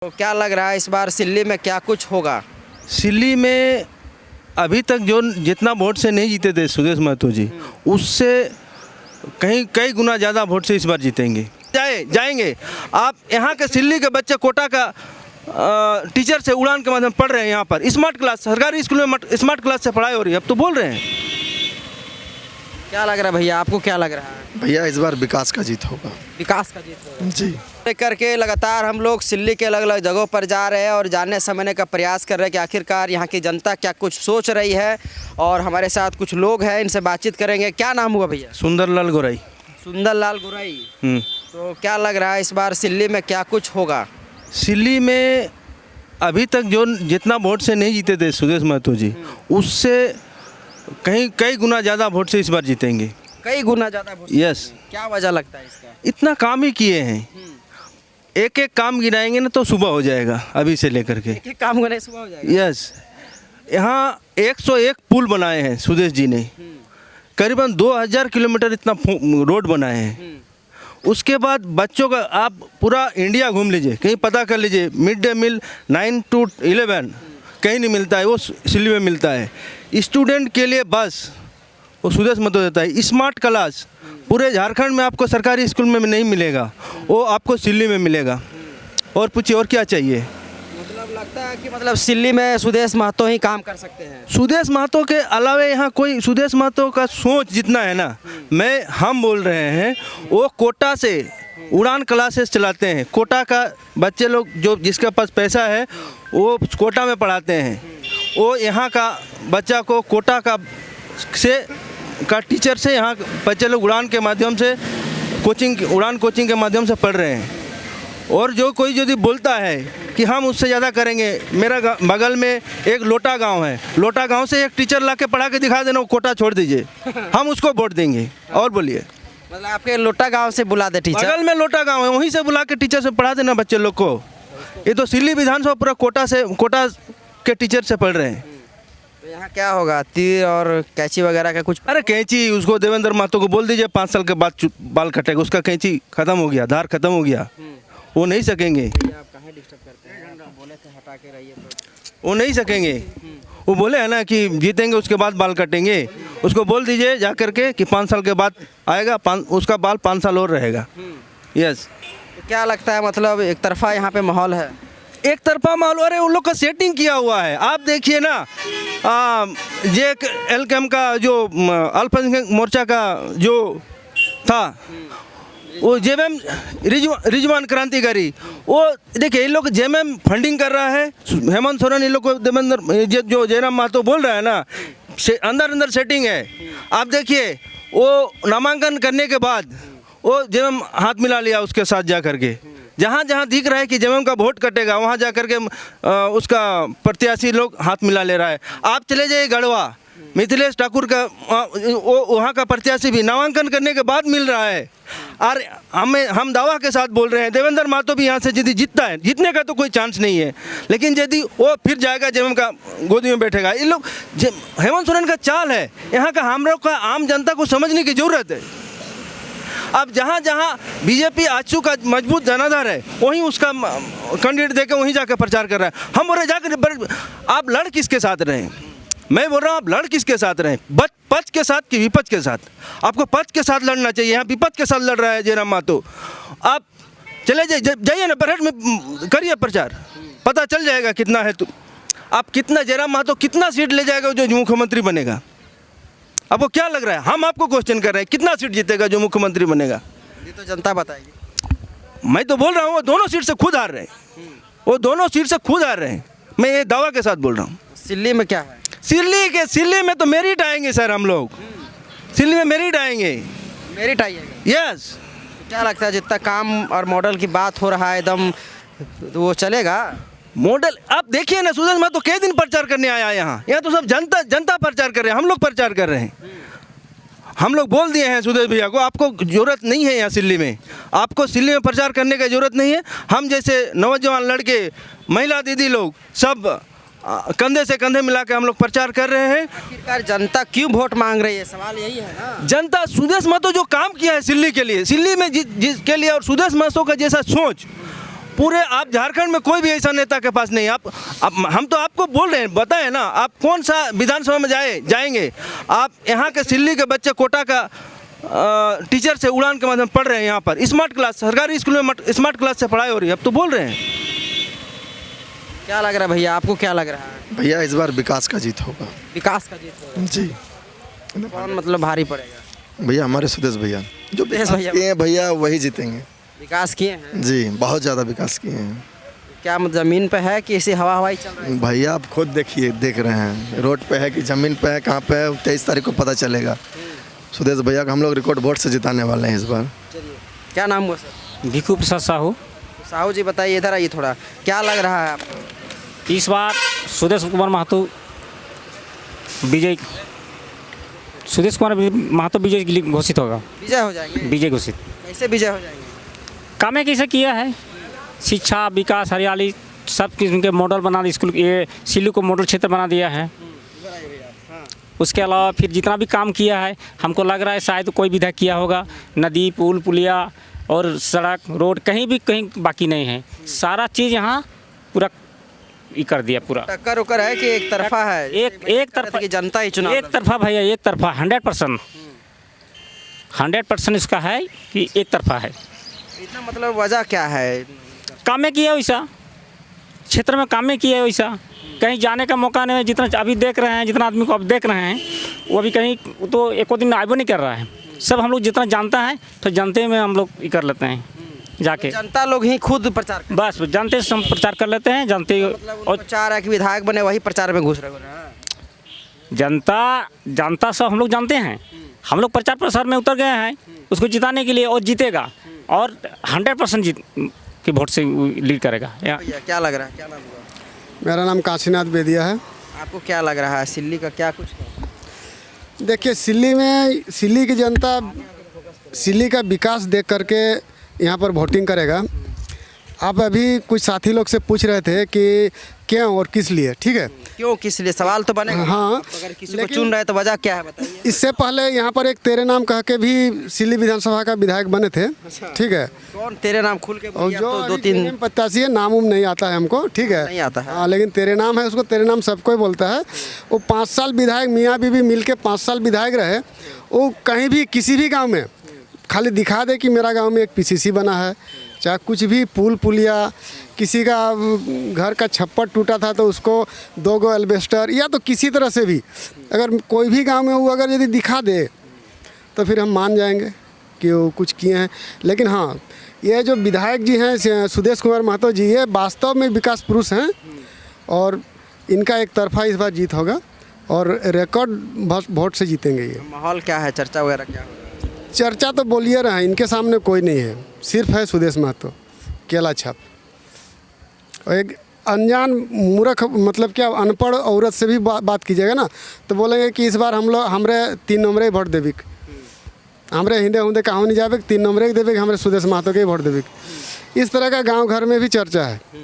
तो क्या लग रहा है इस बार सिल्ली में क्या कुछ होगा? सिल्ली में अभी तक जो जितना वोट से नहीं जीते थे सुदेश महतो जी, उससे कई गुना ज़्यादा वोट से इस बार जीतेंगे। जाएंगे आप यहाँ के सिल्ली के बच्चे कोटा का टीचर से उड़ान के माध्यम पढ़ रहे हैं। यहाँ पर स्मार्ट क्लास सरकारी स्कूल में स्मार्ट क्लास से पढ़ाई हो रही है। अब तो बोल रहे हैं। क्या लग रहा है भैया, आपको क्या लग रहा है? भैया इस बार विकास का जीत होगा। विकास का जीत होगा जी। लेकर के लगातार हम लोग सिल्ली के अलग अलग जगहों पर जा रहे हैं और जानने समझने का प्रयास कर रहे हैं कि आखिरकार यहाँ की जनता क्या कुछ सोच रही है। और हमारे साथ कुछ लोग हैं, इनसे बातचीत करेंगे। क्या नाम हुआ भैया? सुंदरलाल गोराई। सुंदरलाल गुराई। तो क्या लग रहा है इस बार सिल्ली में क्या कुछ होगा? सिल्ली में अभी तक जो जितना वोट से नहीं जीते थे सुदेश महतो जी, उससे कई गुना ज़्यादा वोट से इस बार जीतेंगे। कई गुना ज़्यादा वोट। यस। क्या वजह लगता है इसका? इतना काम ही किए हैं। एक एक काम गिनाएंगे ना तो सुबह हो जाएगा। अभी से लेकर के एक काम करने सुबह हो जाएगा। यस। यहाँ 101 पुल बनाए हैं सुदेश जी ने। करीबन 2000 किलोमीटर इतना रोड बनाए हैं। उसके बाद बच्चों का आप पूरा इंडिया घूम लीजिए, कहीं पता कर लीजिए, मिड डे मील 9 to 11 कहीं नहीं मिलता है, वो सिल्ली में मिलता है। स्टूडेंट के लिए बस वो सुदेश महतो देता है। स्मार्ट क्लास पूरे झारखंड में आपको सरकारी स्कूल में नहीं मिलेगा, वो आपको सिल्ली में मिलेगा। और पूछिए और क्या चाहिए? मतलब लगता है कि मतलब सिल्ली में सुदेश महतो ही काम कर सकते हैं। सुदेश महतो के अलावा यहाँ कोई सुदेश महतो का सोच जितना है ना, हम बोल रहे हैं, वो कोटा से उड़ान क्लासेस चलाते हैं। कोटा का बच्चे लोग जो जिसके पास पैसा है वो कोटा में पढ़ाते हैं। वो यहाँ का बच्चा को कोटा का टीचर से यहाँ बच्चे लोग उड़ान के माध्यम से उड़ान कोचिंग के माध्यम से पढ़ रहे हैं। और जो कोई यदि बोलता है कि हम उससे ज़्यादा करेंगे, मेरा बगल में एक लोटा गांव है, लोटा गांव से एक टीचर ला के पढ़ा के दिखा देना, वो कोटा छोड़ दीजिए, हम उसको वोट देंगे। और बोलिए। मतलब आपके लोटा गांव से बुला दे टीचर? बगल में लोटा गांव है, वहीं से बुला के टीचर से पढ़ा देना बच्चे लोग को। ये तो सिल्ली विधानसभा पूरा कोटा के टीचर से पढ़ रहे हैं। तो यहाँ क्या होगा, तीर और कैंची वगैरह का कुछ? अरे कैंची उसको देवेंद्र महतो को बोल दीजिए 5 साल के बाद बाल कटेगा, उसका कैंची खत्म हो गया, धार खत्म हो गया, वो नहीं सकेंगे। आप कहाँ डिस्टर्ब करते हैं? आप बोले थे हटा के रहिए तो। वो नहीं सकेंगे। वो बोले है ना कि जीतेंगे उसके बाद बाल कटेंगे। उसको बोल दीजिए जा करके कि 5 साल के बाद आएगा, उसका बाल 5 साल और रहेगा। यस। तो क्या लगता है, मतलब एक तरफा यहाँ पे माहौल है? एक तरफा माहौल, अरे उन लोग का सेटिंग किया हुआ है। आप देखिए ना, JLCAM का जो अल्पसंख्यक मोर्चा का जो था, वो JMM रिजवान क्रांतिकारी, वो देखिए इन लोग JMM फंडिंग कर रहा है। हेमंत सोरेन इन लोग को देवेंद्र जो जयराम महतो बोल रहा है ना, अंदर सेटिंग है। आप देखिए वो नामांकन करने के बाद वो JMM हाथ मिला लिया उसके साथ जा करके। जहाँ जहाँ दिख रहा है कि JMM का वोट कटेगा, वहाँ जा करके उसका प्रत्याशी लोग हाथ मिला ले रहा है। आप चले जाइए गढ़वा, मिथिलेश ठाकुर का वहाँ का प्रत्याशी भी नामांकन करने के बाद मिल रहा है। और हम दावा के साथ बोल रहे हैं देवेंद्र महतो भी यहाँ से यदि जीतता है, जीतने का तो कोई चांस नहीं है, लेकिन यदि वो फिर जाएगा JMM का गोदी में बैठेगा। इन लोग हेमंत सोरेन का चाल है। यहाँ का हम लोग का आम जनता को समझने की जरूरत है। अब जहाँ जहाँ बीजेपी आजसू का मजबूत जनाधार है, वहीं उसका कैंडिडेट देकर वहीं जाकर प्रचार कर रहा है। हम बोल रहे जाकर आप लड़ किसके साथ रहें? मैं बोल रहा हूँ आप लड़ किसके साथ रहें, पक्ष के साथ कि विपक्ष के साथ? आपको पक्ष के साथ लड़ना चाहिए। यहाँ विपक्ष के साथ लड़ रहा है जयराम महतो। आप चले जाइए ना बरहट में, करिए प्रचार, पता चल जाएगा कितना है। तो आप कितना जयराम महतो कितना सीट ले जाएगा जो मुख्यमंत्री बनेगा? आपको क्या लग रहा है? हम आपको क्वेश्चन कर रहे हैं, कितना सीट जीतेगा जो मुख्यमंत्री बनेगा? ये तो जनता बताएगी। मैं तो बोल रहा हूँ वो दोनों सीट से खुद हार रहे हैं। वो दोनों सीट से खुद हार रहे हैं। मैं ये दावा के साथ बोल रहा हूँ। सिल्ली में क्या है? सिल्ली में तो मेरिट आएंगे सर। हम लोग सिल्ली में मेरिट आएंगे। मेरिट आइएगा? यस। तो क्या लगता है जितना काम और मॉडल की बात हो रहा है एकदम, तो वो चलेगा? मॉडल आप देखिए ना, सुदेश महतो कई दिन प्रचार करने आया यहाँ तो सब जनता प्रचार कर रहे हैं, हम लोग प्रचार कर रहे हैं। हम लोग बोल दिए हैं सुदेश भैया को, आपको ज़रूरत नहीं है यहाँ सिल्ली में, आपको सिल्ली में प्रचार करने की ज़रूरत नहीं है। हम जैसे नौजवान लड़के, महिला दीदी लोग सब कंधे से कंधे मिला के हम लोग प्रचार कर रहे हैं। आखिरकार जनता क्यों वोट मांग रही है, सवाल यही है ना। जनता सुदेश महतो जो काम किया है सिल्ली के लिए, सिल्ली में जिसके लिए, और सुदेश महतो का जैसा सोच पूरे आप झारखंड में कोई भी ऐसा नेता के पास नहीं। आप हम तो आपको बोल रहे हैं, बताएं ना आप कौन सा विधानसभा में जाएंगे। आप यहाँ के सिल्ली के बच्चे कोटा का टीचर से उड़ान के माध्यम पढ़ रहे हैं। यहाँ पर स्मार्ट क्लास सरकारी स्कूल में स्मार्ट क्लास से पढ़ाई हो रही है। अब तो बोल रहे हैं। क्या लग रहा है भैया, आपको क्या लग रहा है? भैया इस बार विकास का जीत होगा। विकास का जीत होगा। जी। कौन मतलब भारी पड़ेगा? भैया हमारे सुदेश भैया जो सुदेश विकास भैया। किए हैं भैया वही जीतेंगे। विकास किए हैं जी बहुत ज़्यादा विकास किए हैं। क्या ज़मीन पे है कि ऐसी हवाई चल रहा है? भैया आप खुद देखिए, देख रहे हैं रोड पे है कि ज़मीन पे है, कहाँ पे है 23 तारीख को पता चलेगा। सुदेश भैया का हम लोग रिकॉर्ड वोट से जिताने वाले हैं इस बार। चलिए, क्या नाम हुआ सर? भिखू प्रसाद साहू। साहू जी बताइए, इधर आइए थोड़ा, क्या लग रहा है आपको? इस बार सुदेश कुमार महतो विजय घोषित होगा। विजय हो जाएंगे? विजय घोषित। कैसे विजय हो जाएंगे? कामें कैसे किया है, शिक्षा विकास हरियाली सब किस्म के मॉडल बना दिए। स्कूल ये सिल्ली को मॉडल क्षेत्र बना दिया है। उसके अलावा फिर जितना भी काम किया है हमको लग रहा है शायद कोई विधायक किया होगा। नदी पुल पुलिया और सड़क रोड कहीं बाकी नहीं है। सारा चीज़ यहाँ पूरा ये कर दिया पूरा। टक्कर उकर है कि एक तरफा है? एक तरफा की जनता ही चुनाव एक तरफा भैया, एक तरफा 100% इसका है कि एक तरफा है। इतना मतलब वजह क्या है? कामें किया वैसा, क्षेत्र में कामें किया वैसा, कहीं जाने का मौका नहीं है। जितना अभी देख रहे हैं, जितना आदमी को अब देख रहे हैं वो अभी कहीं तो एको दिन आइबो नहीं कर रहा है। सब हम लोग जितना जानता है तो जानते में हम लोग ये कर लेते हैं जाके। जनता लोग ही खुद प्रचार कर, बस जानते से हम प्रचार कर लेते हैं, जानते। और प्रचार है कि विधायक बने वही प्रचार में घुस रहे हो ना? जनता सब हम लोग जानते हैं। हम लोग प्रचार प्रसार में उतर गए हैं उसको जिताने के लिए, और जीतेगा और 100% जीत के वोट से लीड करेगा। भैया क्या लग रहा है, क्या नाम हुआ? मेरा नाम काशीनाथ बेदिया है। आपको क्या लग रहा है सिल्ली का क्या कुछ है? देखिए सिल्ली की जनता सिल्ली का विकास देख करके यहाँ पर वोटिंग करेगा। आप अभी कुछ साथी लोग से पूछ रहे थे कि क्यों और किस लिए, ठीक है? क्यों किस लिए सवाल तो बनेगा। हाँ, आप अगर किसी को चुन रहे तो वजह क्या है बताइए। इससे पहले यहाँ पर एक तेरे नाम कह के भी सिल्ली विधानसभा का विधायक बने थे, ठीक है? कौन तेरे नाम खुल के और बोलिए, जो आप तो 2-3 2-3 प्रत्याशी है, नाम उम नहीं आता है हमको, ठीक है? नहीं आता है। हाँ, लेकिन तेरे नाम है, उसको तेरे नाम सबको ही बोलता है। वो 5 साल विधायक, मियाँ बीवी मिल के 5 साल विधायक रहे। वो कहीं भी किसी भी गाँव में खाली दिखा दे कि मेरा गाँव में एक PCC बना है, चाहे कुछ भी पुल पुलिया, किसी का घर का छप्पर टूटा था तो उसको 2 गो एल्बेस्टर, या तो किसी तरह से भी अगर कोई भी गांव में वो अगर यदि दिखा दे तो फिर हम मान जाएंगे कि वो कुछ किए हैं। लेकिन हाँ, ये जो विधायक जी हैं सुदेश कुमार महतो जी, ये वास्तव में विकास पुरुष हैं और इनका एक तरफा इस बार जीत होगा और रिकॉर्ड वोट से जीतेंगे ये। माहौल क्या है, चर्चा वगैरह क्या हो रहा है? चर्चा तो बोलिए रहे हैं, इनके सामने कोई नहीं है, सिर्फ है सुदेश महतो केला छाप। और एक अनजान मूर्ख मतलब क्या अनपढ़ औरत से भी बात कीजिएगा ना तो बोलेंगे कि इस बार हम लोग हमरे 3 नंबरे वोट देवी, हमरे हिंदे हुंदे कहूँ नहीं जावे 3 नंबरे देवे, हमरे सुदेश महतो के वोट देवी। इस तरह का गांव घर में भी चर्चा है।